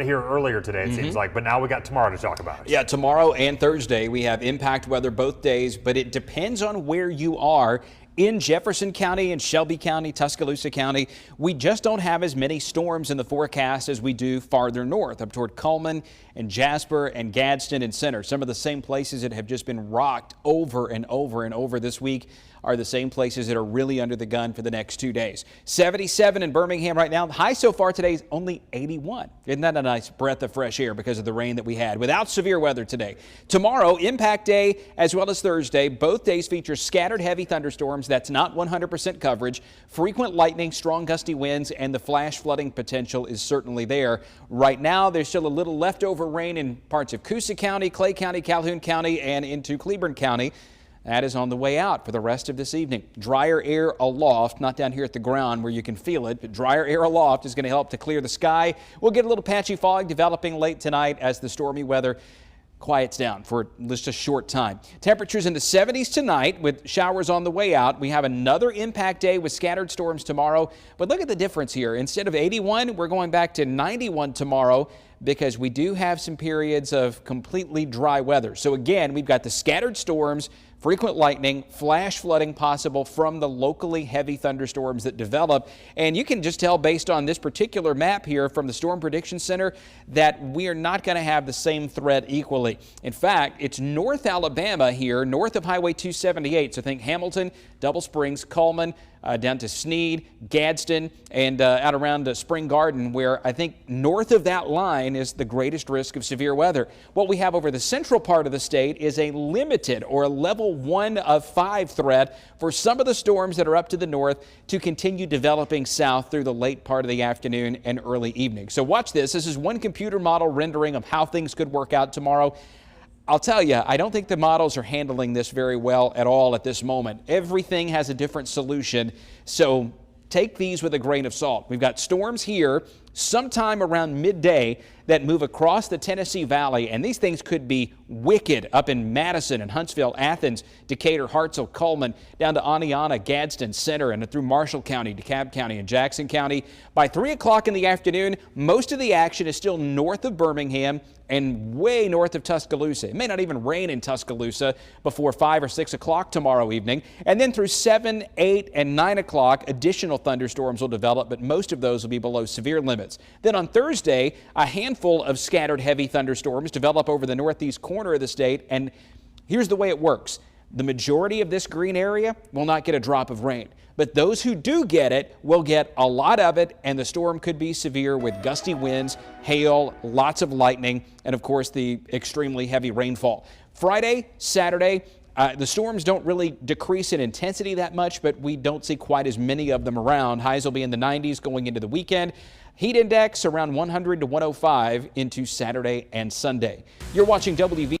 Here earlier today, it seems like, but now we got tomorrow to talk about. Yeah, tomorrow and Thursday we have impact weather both days, but it depends on where you are. In Jefferson County and Shelby County, Tuscaloosa County, we just don't have as many storms in the forecast as we do farther north, up toward Cullman and Jasper and Gadsden and Center. Some of the same places that have just been rocked over and over and over this week are the same places that are really under the gun for the next 2 days. 77 in Birmingham right now. The high so far today is only 81. Isn't that a nice breath of fresh air because of the rain that we had without severe weather today? Tomorrow, impact day as well as Thursday. Both days feature scattered heavy thunderstorms. That's not 100% coverage. Frequent lightning, strong gusty winds, and the flash flooding potential is certainly there. Right now, there's still a little leftover rain in parts of Coosa County, Clay County, Calhoun County, and into Cleburne County. That is on the way out for the rest of this evening. Drier air aloft, not down here at the ground where you can feel it, but drier air aloft is going to help to clear the sky. We'll get a little patchy fog developing late tonight as the stormy weather quiets down for just a short time. Temperatures in the 70s tonight with showers on the way out. We have another impact day with scattered storms tomorrow. But look at the difference here. Instead of 81, we're going back to 91 tomorrow because we do have some periods of completely dry weather. So again, we've got the scattered storms, frequent lightning, flash flooding possible from the locally heavy thunderstorms that develop. And you can just tell based on this particular map here from the Storm Prediction Center that we are not going to have the same threat equally. In fact, it's North Alabama here, north of Highway 278. So think Hamilton, Double Springs, Cullman, down to Sneed, Gadsden, and out around Spring Garden, where I think north of that line is the greatest risk of severe weather. What we have over the central part of the state is a limited or a level 1 of 5 threat for some of the storms that are up to the north to continue developing south through the late part of the afternoon and early evening. So watch this. This is one computer model rendering of how things could work out tomorrow. I'll tell you, I don't think the models are handling this very well at all at this moment. Everything has a different solution, so take these with a grain of salt. We've got storms here sometime around midday that move across the Tennessee Valley, and these things could be wicked up in Madison and Huntsville, Athens, Decatur, Hartselle, Cullman, down to Aniana, Gadsden, Center, and through Marshall County, DeKalb County, and Jackson County. By 3 o'clock in the afternoon, most of the action is still north of Birmingham and way north of Tuscaloosa. It may not even rain in Tuscaloosa before 5 or 6 o'clock tomorrow evening. And then through 7, 8, and 9 o'clock, additional thunderstorms will develop, but most of those will be below severe limits. Then on Thursday, a handful of scattered heavy thunderstorms develop over the northeast corner of the state. And here's the way it works. The majority of this green area will not get a drop of rain, but those who do get it will get a lot of it, and the storm could be severe with gusty winds, hail, lots of lightning, and of course the extremely heavy rainfall. Friday, Saturday, the storms don't really decrease in intensity that much, but we don't see quite as many of them around. Highs will be in the 90s going into the weekend. Heat index around 100 to 105 into Saturday and Sunday. You're watching WV.